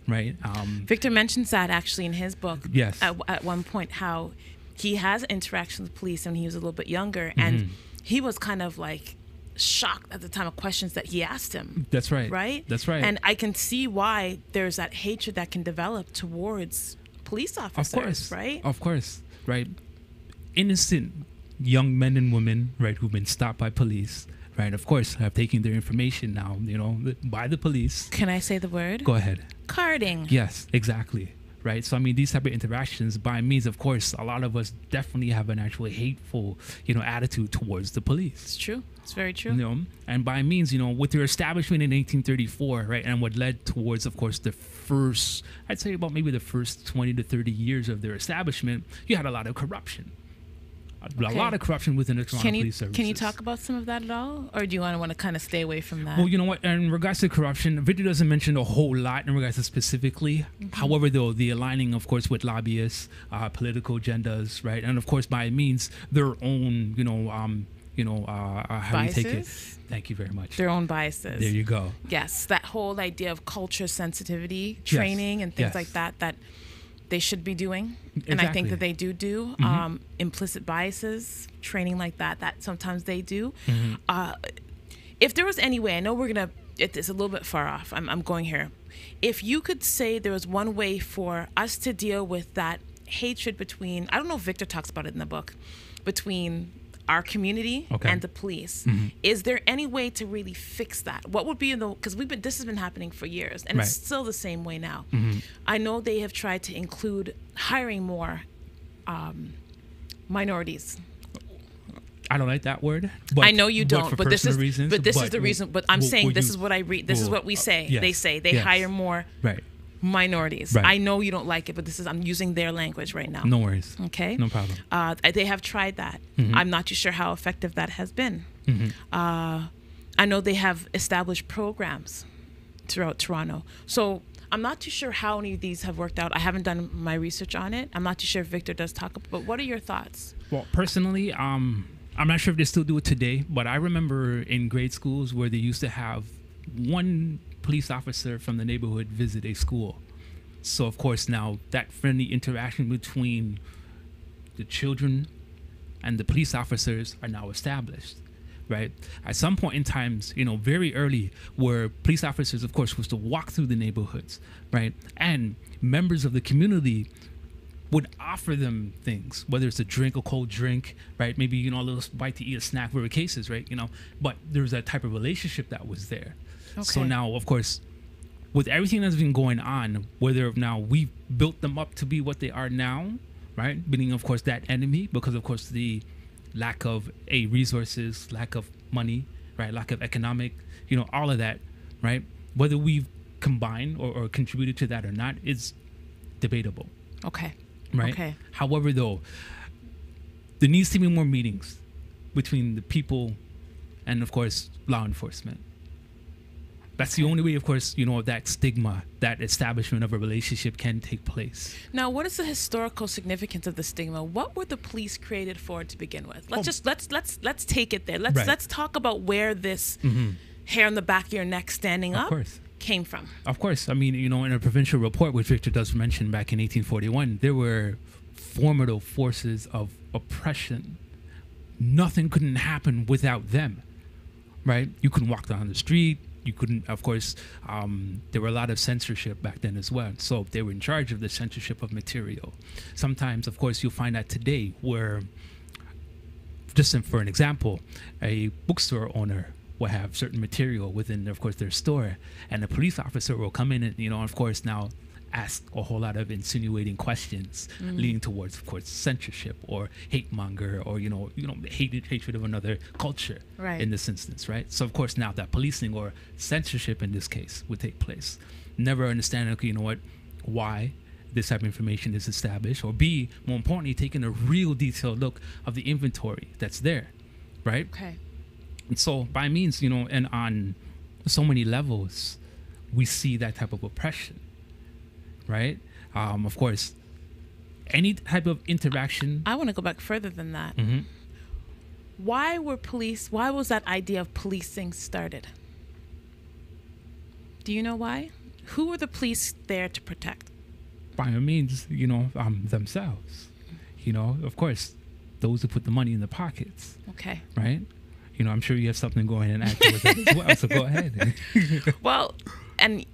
B: right?
A: Victor mentions that actually in his book.
B: Yes.
A: At one point, how he has interactions with police when he was a little bit younger, and he was kind of like shocked at the time of questions that he asked him.
B: That's right.
A: Right?
B: That's right.
A: And I can see why there's that hatred that can develop towards police officers.
B: Of course.
A: Right?
B: Of course. Right. Innocent young men and women, right, who've been stopped by police, right, of course, have taken their information now, by the police.
A: Can I say the word?
B: Go ahead.
A: Carding.
B: Yes, exactly. Right. So, I mean, these type of interactions by means, of course, a lot of us definitely have an actually hateful, attitude towards the police.
A: It's true. It's very true.
B: And by means, with their establishment in 1834, right, and what led towards, of course, the first, I'd say about maybe the first 20 to 30 years of their establishment, you had a lot of corruption. A lot of corruption within the Toronto Police Services.
A: Can you talk about some of that at all? Or do you want to kind of stay away from that?
B: Well, you know what? In regards to corruption, Victor doesn't mention a whole lot in regards to specifically. However, though, the aligning, of course, with lobbyists, political agendas, right? And, of course, by means, their own, how do you take it? Thank you very much.
A: Their own biases.
B: There you go.
A: Yes, that whole idea of culture sensitivity training and things like that they should be doing.
B: Exactly.
A: And I think that they do. Implicit biases, training like that sometimes they do. If there was any way, I know it's a little bit far off. I'm going here. If you could say there was one way for us to deal with that hatred between, I don't know if Victor talks about it in the book, between our community
B: Okay.
A: and the police. Is there any way to really fix that? What would be because this has been happening for years, and it's still the same way now. I know they have tried to include hiring more minorities.
B: I don't like that word. But,
A: I know you don't, but this is
B: reasons,
A: this is the reason. But I'm saying this
B: you,
A: is what I read. This is what we say.
B: Yes,
A: They say they hire more
B: right.
A: minorities.
B: Right.
A: I know you don't like it, but I'm using their language right now.
B: No worries.
A: Okay.
B: No problem.
A: They have tried that. I'm not too sure how effective that has been. I know they have established programs throughout Toronto. So I'm not too sure how any of these have worked out. I haven't done my research on it. I'm not too sure if Victor does talk about, but what are your thoughts?
B: Well, personally, I'm not sure if they still do it today, but I remember in grade schools where they used to have one police officer from the neighborhood visit a school. So, of course, now that friendly interaction between the children and the police officers are now established, right? At some point in times, very early, where police officers, of course, was to walk through the neighborhoods, right? And members of the community would offer them things, whether it's a drink, a cold drink, right? Maybe, a little bite to eat, a snack, whatever cases, right? But there's that type of relationship that was there.
A: Okay.
B: So now, of course, with everything that's been going on, whether now we've built them up to be what they are now, right? Meaning, of course, that enemy, because, of course, the lack of resources, lack of money, right? Lack of economic, all of that, right? Whether we've combined or contributed to that or not is debatable.
A: Okay.
B: Right.
A: Okay.
B: However, though, there needs to be more meetings between the people and, of course, law enforcement. That's the only way, of course, that stigma, that establishment of a relationship can take place.
A: Now, what is the historical significance of the stigma? What were the police created for to begin with? Let's take it there. Let's talk about where this hair on the back of your neck standing up came from.
B: Of course. I mean, in a provincial report, which Victor does mention back in 1841, there were formidable forces of oppression. Nothing couldn't happen without them, right? You couldn't walk down the street. You couldn't, of course, there were a lot of censorship back then as well. So they were in charge of the censorship of material. Sometimes, of course, you'll find that today where, just for an example, a bookstore owner will have certain material within, of course, their store, and a police officer will come in and, of course, now ask a whole lot of insinuating questions leading towards, of course, censorship or hate monger or, hatred of another culture in this instance, right? So, of course, now that policing or censorship in this case would take place. Never understanding, okay, why this type of information is established, or B, more importantly, taking a real detailed look of the inventory that's there, right?
A: Okay.
B: And so by means, and on so many levels, we see that type of oppression, right? Of course, any type of interaction.
A: I want to go back further than that. Why was that idea of policing started? Do you know why? Who were the police there to protect?
B: By means, themselves. Of course, those who put the money in the pockets.
A: Okay.
B: Right? I'm sure you have something going and acting with that as well, so go ahead.
A: Well, and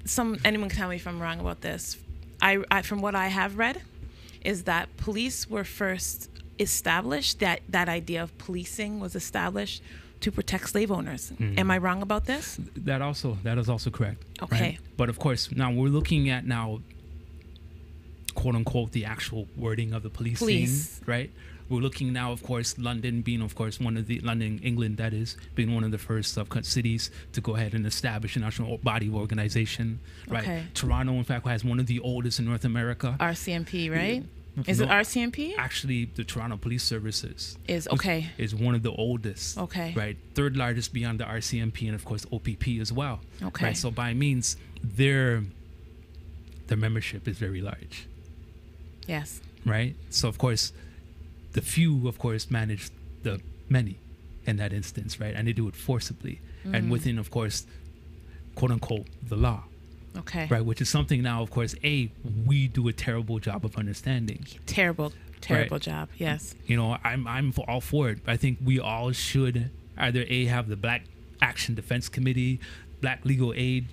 A: anyone can tell me if I'm wrong about this. I from what I have read, is that police were first established, that idea of policing was established to protect slave owners. Am I wrong about this?
B: That is also correct.
A: Okay.
B: Right? But of course, now we're looking at quote unquote, the actual wording of the police. Right? We're looking now, of course, London being, of course, London, England, that is, being one of the first cities to go ahead and establish a national body of organization, right?
A: Okay.
B: Toronto, in fact, has one of the oldest in North America.
A: RCMP, right? Is it RCMP?
B: Actually, the Toronto Police Services
A: is
B: one of the oldest.
A: Okay.
B: Right? Third largest beyond the RCMP and, of course, OPP as well.
A: Okay.
B: Right? So by means, their membership is very large.
A: Yes.
B: Right? So, of course, the few, of course, manage the many in that instance, right? And they do it forcibly and within, of course, quote unquote, the law.
A: Okay.
B: Right, which is something now, of course, we do a terrible job of understanding.
A: Terrible job. Yes.
B: I'm all for it. I think we all should either have the Black Action Defense Committee, Black Legal Aid,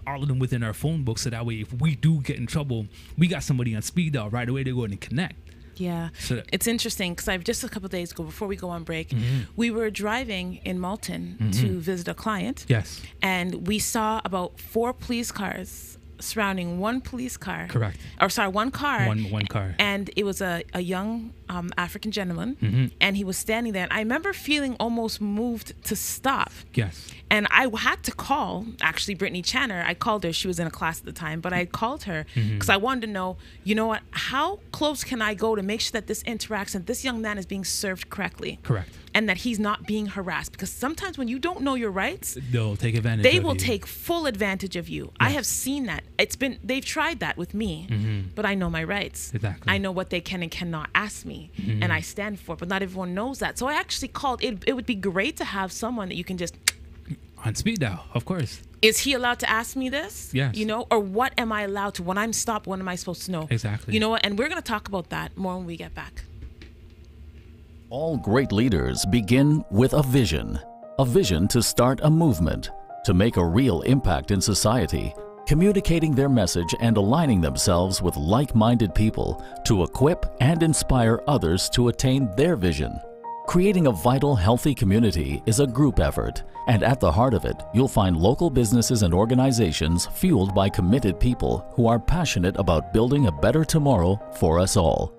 B: all of them within our phone book, so that way if we do get in trouble, we got somebody on speed dial right away to go in and connect.
A: Yeah.
B: So,
A: It's interesting because I've just a couple of days ago, before we go on break, we were driving in Malton to visit a client.
B: yes,
A: And we saw about 4 police cars surrounding one police car.
B: correct.
A: Or sorry, one car.
B: One car.
A: And it was a young African gentleman. And he was standing there. And I remember feeling almost moved to stop.
B: Yes.
A: And I had to call, actually, Brittany Channer. I called her. She was in a class at the time. But I called her because I wanted to know, you know what, how close can I go to make sure that this interaction, this young man is being served correctly?
B: Correct.
A: And that he's not being harassed. Because sometimes when you don't know your rights,
B: They'll take advantage
A: they
B: of
A: will
B: you.
A: take full advantage of you. I have seen that. They've tried that with me, but I know my rights.
B: Exactly.
A: I know what they can and cannot ask me, and I stand for it, but not everyone knows that. So I actually called. It would be great to have someone that you can just,
B: On speed dial, of course.
A: is he allowed to ask me this?
B: Yes.
A: You know, or what am I allowed to? When I'm stopped, what am I supposed to know?
B: Exactly.
A: You know what? And we're going to talk about that more when we get back.
D: All great leaders begin with a vision to start a movement, to make a real impact in society, communicating their message and aligning themselves with like-minded people to equip and inspire others to attain their vision. Creating a vital, healthy community is a group effort, and at the heart of it, you'll find local businesses and organizations fueled by committed people who are passionate about building a better tomorrow for us all.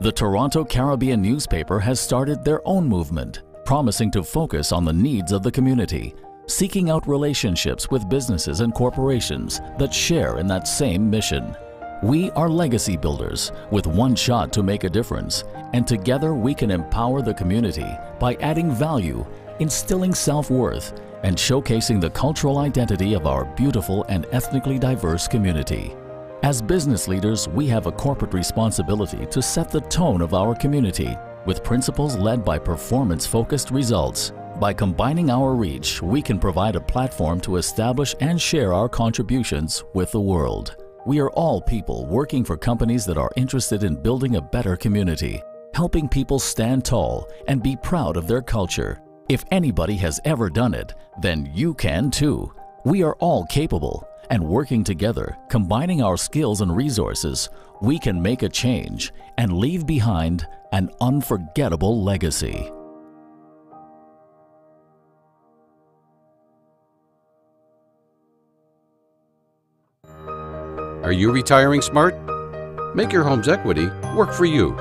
D: The Toronto Caribbean newspaper has started their own movement, promising to focus on the needs of the community, seeking out relationships with businesses and corporations that share in that same mission. We are legacy builders with one shot to make a difference, and together we can empower the community by adding value, instilling self-worth, and showcasing the cultural identity of our beautiful and ethnically diverse community. As business leaders, we have a corporate responsibility to set the tone of our community with principles led by performance-focused results. By combining our reach, we can provide a platform to establish and share our contributions with the world. We are all people working for companies that are interested in building a better community, helping people stand tall and be proud of their culture. If anybody has ever done it, then you can too. We are all capable, and working together, combining our skills and resources, we can make a change and leave behind an unforgettable legacy.
C: Are you retiring smart? Make your home's equity work for you.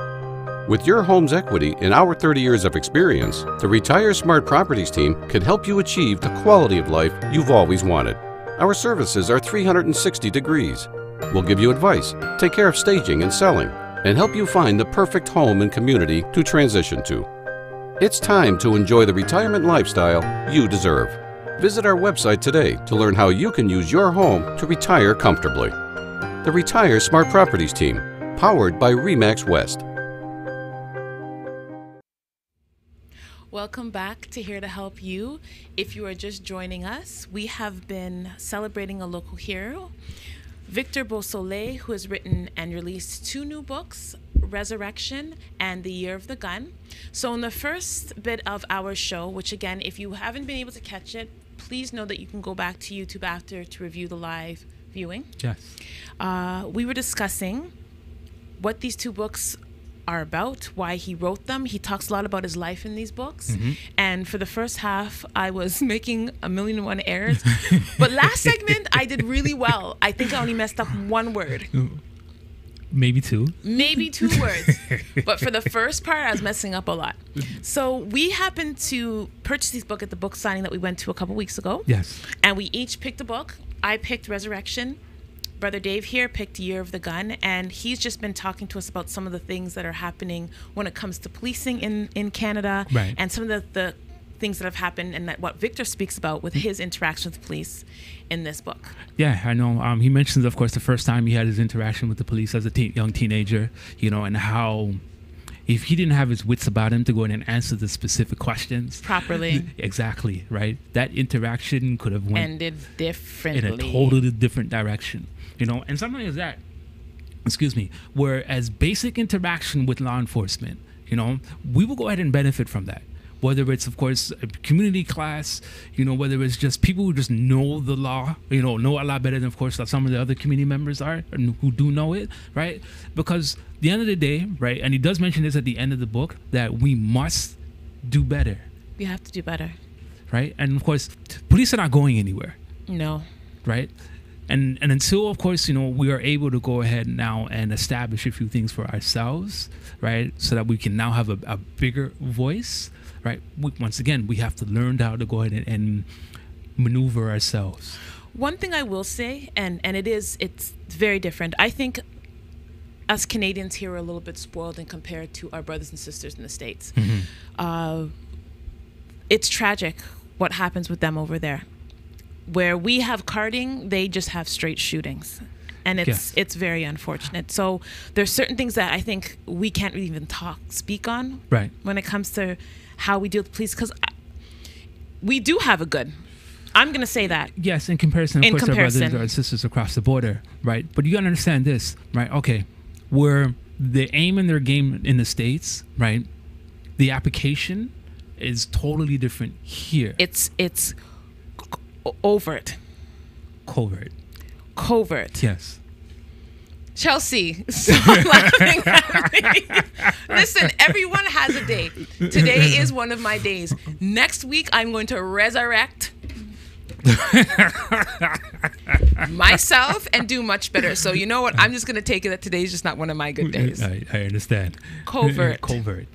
C: With your home's equity and our 30 years of experience, the Retire Smart Properties team can help you achieve the quality of life you've always wanted. Our services are 360 degrees. We'll give you advice, take care of staging and selling, and help you find the perfect home and community to transition to. It's time to enjoy the retirement lifestyle you deserve. Visit our website today to learn how you can use your home to retire comfortably. The Retire Smart Properties team, powered by RE/MAX West.
A: Welcome back to Here to Help You. If you are just joining us, we have been celebrating a local hero, Victor Beausoleil, who has written and released 2 new books, Resurrection and The Year of the Gun. So in the first bit of our show, which again, if you haven't been able to catch it, please know that you can go back to YouTube after to review the live viewing.
B: Yes.
A: We were discussing what these 2 books are about, why he wrote them. He talks a lot about his life in these books. And for the first half, I was making 1,000,001 errors. But last segment, I did really well. I think I only messed up 1 word.
B: Maybe 2.
A: Maybe 2 words. But for the first part, I was messing up a lot. So we happened to purchase this book at the book signing that we went to a couple weeks ago.
B: Yes.
A: And we each picked a book. I picked Resurrection. Brother Dave here picked Year of the Gun, and he's just been talking to us about some of the things that are happening when it comes to policing in Canada,
B: right,
A: and some of the things that have happened, and that what Victor speaks about with his interaction with the police in this book.
B: Yeah, I know. He mentions, of course, the first time he had his interaction with the police as a young teenager, you know, and how if he didn't have his wits about him to go in and answer the specific questions
A: properly,
B: exactly, right, that interaction could have
A: ended differently
B: in a totally different direction. You know, and something like that, whereas basic interaction with law enforcement, you know, we will go ahead and benefit from that. whether it's, of course, a community class, whether it's just people who just know the law, know a lot better than, of course, some of the other community members are, and who do know it, right? Because at the end of the day, right, and he does mention this at the end of the book, that we must do better.
A: We have to do better.
B: Right? And, of course, police are not going anywhere.
A: No.
B: Right? And until, of course, we are able to go ahead now and establish a few things for ourselves, right, so that we can now have a bigger voice, right? Once again, we have to learn how to go ahead and maneuver ourselves.
A: One thing I will say, and it's very different. I think us Canadians here are a little bit spoiled in compared to our brothers and sisters in the States. Mm-hmm. It's tragic what happens with them over there. Where we have carding, they just have straight shootings. And it's very unfortunate. So there's certain things that I think we can't even speak on,
B: right,
A: when it comes to how we deal with police, because we do have a good. I'm going to say that.
B: Yes, in comparison, of course, our brothers and sisters across the border, right? But you got to understand this, right? Okay, where the aim in their game in the States, right, the application is totally different here.
A: It's overt. Covert.
B: Yes.
A: Chelsea, stop laughing at me. Listen, everyone has a day. Today is one of my days. Next week, I'm going to resurrect myself and do much better. So you know what? I'm just going to take it that today's just not one of my good days.
B: I understand.
A: Covert,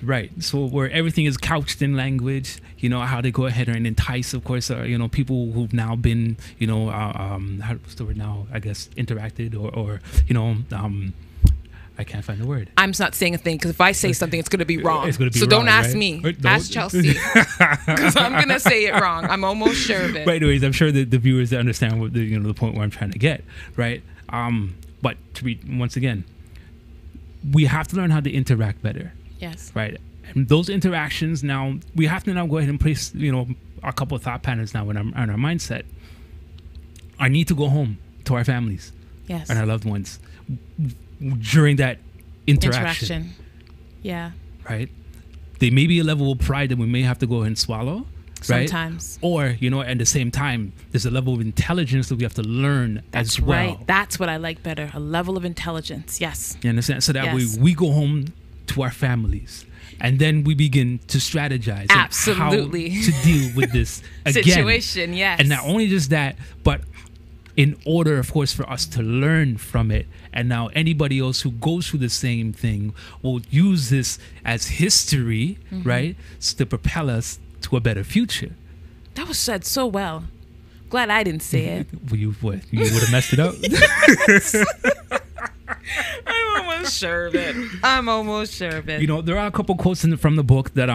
B: right. So where everything is couched in language, how to go ahead and entice, of course, people who've now been, what's the word now? I guess interacted or I can't find the word.
A: I'm not saying a thing, because if I say something, it's going to be wrong.
B: It's going to be
A: so
B: wrong,
A: don't ask
B: right?
A: me. Ask Chelsea. Because I'm going to say it wrong. I'm almost sure of it.
B: But anyways, I'm sure that the viewers understand what the point where I'm trying to get, right? But once again, we have to learn how to interact better.
A: Yes.
B: Right. And those interactions now, we have to now go ahead and place, a couple of thought patterns now on our mindset. I need to go home to our families.
A: Yes.
B: And our loved ones during that interaction.
A: Yeah.
B: Right? There may be a level of pride that we may have to go ahead and swallow. Right?
A: Sometimes.
B: Or, at the same time, there's a level of intelligence that we have to learn as well.
A: Right. That's what I like better. A level of intelligence. Yes.
B: You understand? So that we go home to our families. And then we begin to strategize.
A: Absolutely.
B: How to deal with this again.
A: Situation, yes.
B: And not only just that, but in order, of course, for us to learn from it. And now anybody else who goes through the same thing will use this as history, mm-hmm. right, to propel us to a better future.
A: That was said so well. Glad I didn't say it.
B: You would have messed it up?
A: Yes. I'm almost sure of it.
B: There are a couple quotes from the book that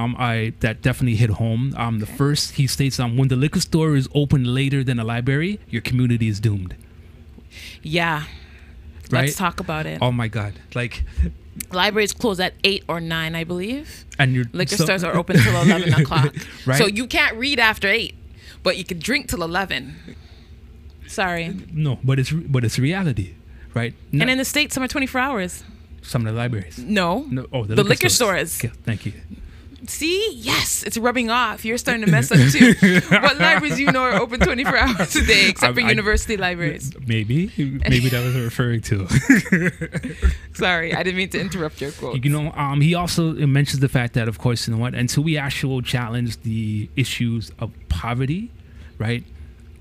B: that definitely hit home. The first, he states, when the liquor store is open later than a library, your community is doomed.
A: Yeah.
B: Right?
A: Let's talk about it.
B: Oh my God.
A: Libraries close at 8 or 9, I believe.
B: And your
A: liquor stores are open till 11 o'clock.
B: Right?
A: So you can't read after 8, but you can drink till 11. Sorry.
B: No, but it's reality. Right.
A: And in the States, some are 24 hours.
B: Some of the libraries.
A: No.
B: Oh,
A: the liquor stores.
B: Okay, thank you.
A: See? Yes. It's rubbing off. You're starting to mess up too. What libraries are open 24 hours a day, except for university libraries?
B: Maybe that was referring to.
A: Sorry, I didn't mean to interrupt your quote.
B: He also mentions the fact that, of course, until we actually challenge the issues of poverty, right,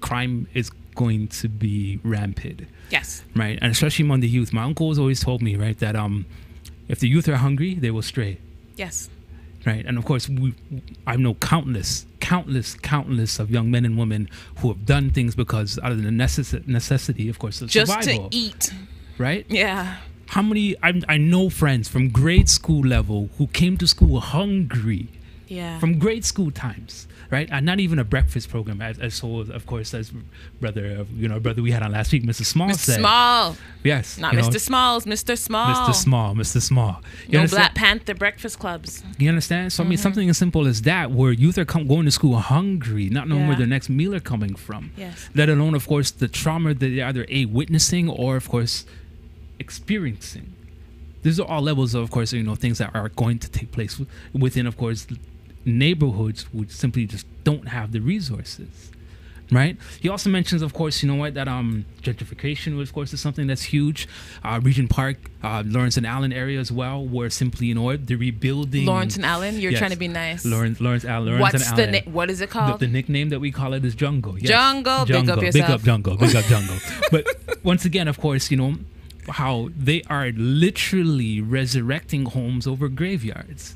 B: crime is going to be rampant.
A: Yes.
B: Right. And especially among the youth. My uncle has always told me, right, that if the youth are hungry, they will stray.
A: Yes.
B: Right. And of course, I know countless of young men and women who have done things because out of the necessity, of course, of
A: just
B: survival.
A: to eat.
B: Right.
A: Yeah.
B: How many? I know friends from grade school level who came to school hungry.
A: Yeah.
B: From grade school times. Right, and not even a breakfast program, as so of course as brother we had on last week, Mr. Small said.
A: Mr. Small.
B: Yes.
A: Not Mr. Smalls, Mr. Small.
B: Mr. Small.
A: No Black Panther breakfast clubs.
B: You understand? So I mean, something as simple as that, where youth are going to school hungry, not knowing where their next meal are coming from.
A: Yes.
B: Let alone, of course, the trauma that they're either witnessing or, of course, experiencing. These are all levels of course, things that are going to take place within, of course, neighborhoods who simply just don't have the resources. Right. He also mentions, of course, that gentrification, of course, is something that's huge. Regent Park, Lawrence and Allen area as well, where simply, they're rebuilding.
A: Lawrence and Allen? You're
B: Yes.
A: trying to be nice.
B: Lawrence and Allen.
A: What is it called?
B: The nickname that we call it is Jungle. Yes.
A: Jungle. Big up yourself.
B: Big up Jungle. Big up Jungle. But once again, of course, how they are literally resurrecting homes over graveyards.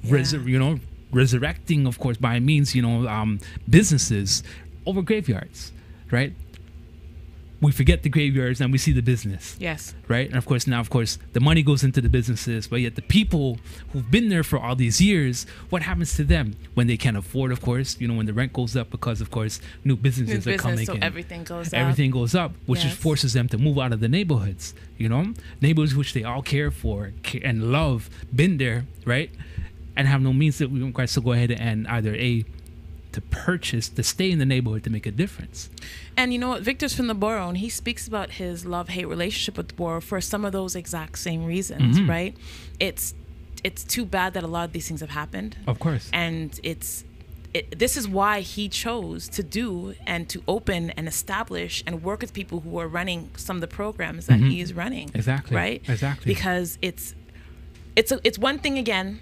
A: Yeah.
B: Resurrecting, of course, by means, businesses over graveyards, right? We forget the graveyards and we see the business.
A: Yes.
B: Right? And of course, the money goes into the businesses, but yet the people who've been there for all these years, what happens to them when they can't afford, of course, when the rent goes up because, of course, new businesses are coming
A: so
B: in.
A: everything goes up.
B: Everything goes up, which
A: Yes.
B: just forces them to move out of the neighborhoods, neighborhoods which they all care for and love, been there, right? And have no means that we require to go ahead and either to purchase, to stay in the neighborhood to make a difference.
A: And you know what? Victor's from the borough, and he speaks about his love-hate relationship with the borough for some of those exact same reasons, right? It's too bad that a lot of these things have happened.
B: Of course.
A: And this is why he chose to do and to open and establish and work with people who are running some of the programs that he is running.
B: Exactly.
A: Right?
B: Exactly.
A: Because it's one thing, again,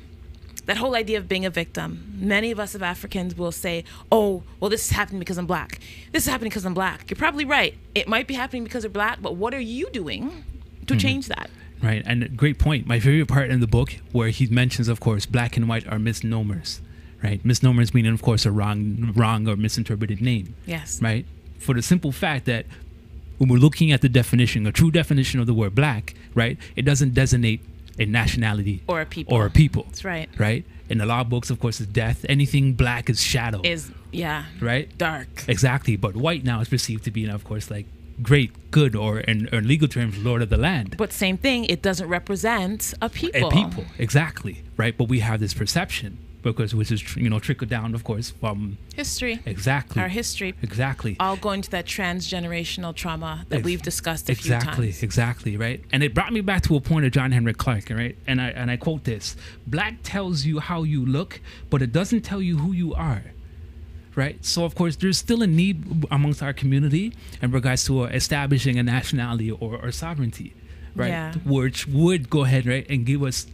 A: that whole idea of being a victim. Many of us of Africans will say, oh, well, this is happening because I'm black. This is happening because I'm black. You're probably right. It might be happening because you're black, but what are you doing to change that?
B: Right. And great point. My favorite part in the book where he mentions, of course, black and white are misnomers, right? Misnomers meaning, of course, a wrong or misinterpreted name.
A: Yes.
B: Right. For the simple fact that when we're looking at the definition, a true definition of the word black, right, it doesn't designate a nationality
A: or a people. That's right.
B: Right. In the law books, of course, is death. Anything black is shadow.
A: Right. Dark.
B: Exactly. But white now is perceived to be, of course, like great, good, or in legal terms, lord of the land.
A: But same thing, it doesn't represent a people.
B: A people, exactly. Right. But we have this perception because which is trickled down, of course, from
A: history.
B: Exactly.
A: Our history.
B: Exactly.
A: All going to that transgenerational trauma that we've discussed a few times.
B: Exactly, right? And it brought me back to a point of John Henrik Clarke, right? And I quote this: black tells you how you look, but it doesn't tell you who you are. Right? So, of course, there's still a need amongst our community in regards to establishing a nationality or sovereignty, right?
A: Yeah.
B: Which would go ahead, right, and give us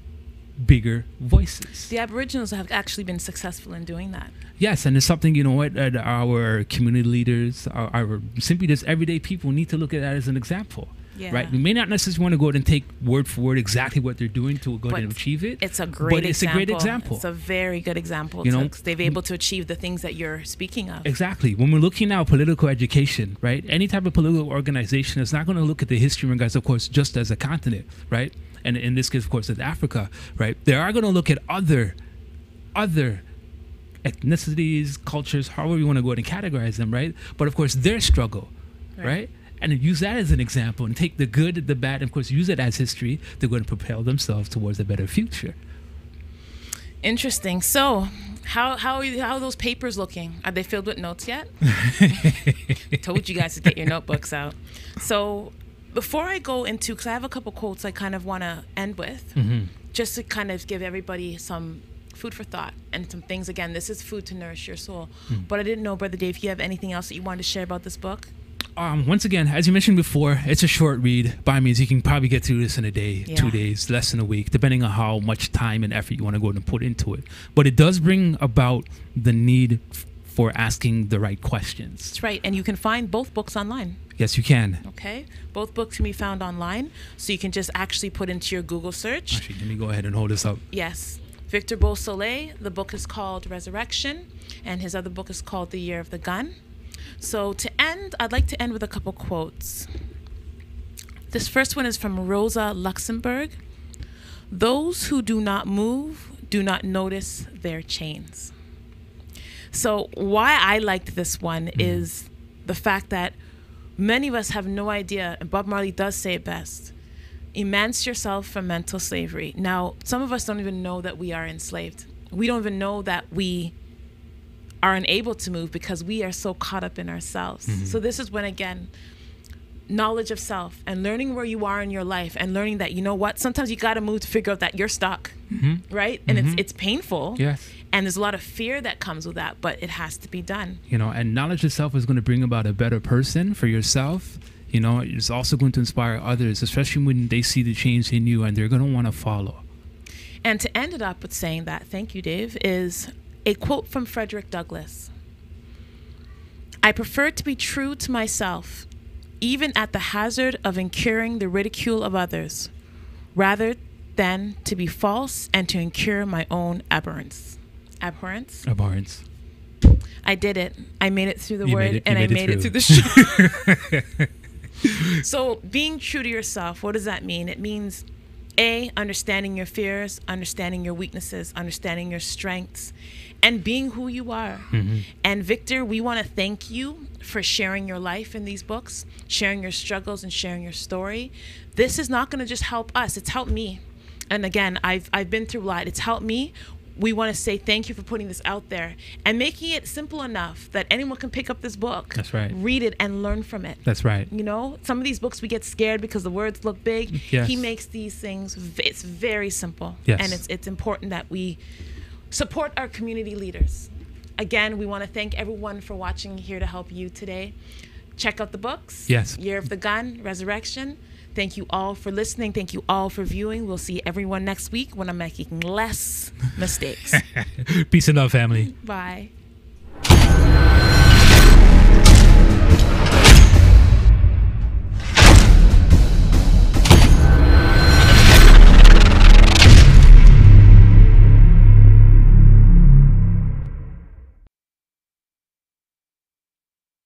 B: bigger voices.
A: The Aboriginals have actually been successful in doing that.
B: Yes, and it's something, our community leaders, our simply just everyday people need to look at that as an example.
A: Yeah.
B: Right? We may not necessarily want to go out and take word for word exactly what they're doing to go ahead and achieve it.
A: It's a great example.
B: It's a great example.
A: It's a very good example. They've been able to achieve the things that you're speaking of.
B: Exactly. When we're looking now at political education, right? Any type of political organization is not going to look at the history in regards, of course, just as a continent, right? And in this case, of course, as Africa, right? They are going to look at other ethnicities, cultures, however you want to go ahead and categorize them, right? But of course, their struggle, right? And use that as an example and take the good, the bad, and of course, use it as history to go and propel themselves towards a better future.
A: Interesting. So, how are those papers looking? Are they filled with notes yet? Told you guys to get your notebooks out. So, before I go into, because I have a couple quotes I kind of want to end with, just to kind of give everybody some food for thought and some things. Again, this is food to nourish your soul. But I didn't know, Brother Dave, if you have anything else that you wanted to share about this book?
B: Once again, as you mentioned before, it's a short read. By means, you can probably get through this in a day, 2 days, less than a week, depending on how much time and effort you want to go and put into it. But it does bring about the need for asking the right questions.
A: That's right. And you can find both books online.
B: Yes, you can.
A: Okay. Both books can be found online. So you can just actually put into your Google search.
B: Actually, let me go ahead and hold this up.
A: Yes. Victor Beausoleil, the book is called Resurrection, and his other book is called The Year of the Gun. So to end, I'd like to end with a couple quotes. This first one is from Rosa Luxemburg. Those who do not move do not notice their chains. So why I liked this one is the fact that many of us have no idea, and Bob Marley does say it best, emancipate yourself from mental slavery. Now, some of us don't even know that we are enslaved. We don't even know that we are unable to move because we are so caught up in ourselves. So this is when, again, knowledge of self and learning where you are in your life and learning that, you know what, sometimes you got to move to figure out that you're stuck, right? And it's painful.
B: Yes.
A: And there's a lot of fear that comes with that, but it has to be done.
B: You know, and knowledge itself is going to bring about a better person for yourself. You know, it's also going to inspire others, especially when they see the change in you and they're going to want to follow.
A: And to end it up with saying that, thank you, Dave, is a quote from Frederick Douglass. I prefer to be true to myself, even at the hazard of incurring the ridicule of others, rather than to be false and to incur my own abhorrence. Abhorrence?
B: Abhorrence.
A: I did it. I made it through the
B: You
A: word,
B: made it-
A: and
B: you
A: I
B: made
A: made
B: it
A: it through
B: through.
A: the show. So being true to yourself, what does that mean? It means, A, understanding your fears, understanding your weaknesses, understanding your strengths, and being who you are.
B: Mm-hmm.
A: And Victor, we want to thank you for sharing your life in these books, sharing your struggles and sharing your story. This is not going to just help us, it's helped me. And again, I've been through a lot. It's helped me. We want to say thank you for putting this out there and making it simple enough that anyone can pick up this book.
B: That's right.
A: Read it and learn from it.
B: That's right.
A: You know, some of these books we get scared because the words look big.
B: Yes.
A: He makes these things, it's very simple.
B: Yes.
A: And it's important that we support our community leaders. Again, we want to thank everyone for watching Here to Help You today. Check out the books.
B: Yes.
A: Year of the Gun, Resurrection. Thank you all for listening. Thank you all for viewing. We'll see everyone next week when I'm making less mistakes.
B: Peace and love, family.
A: Bye.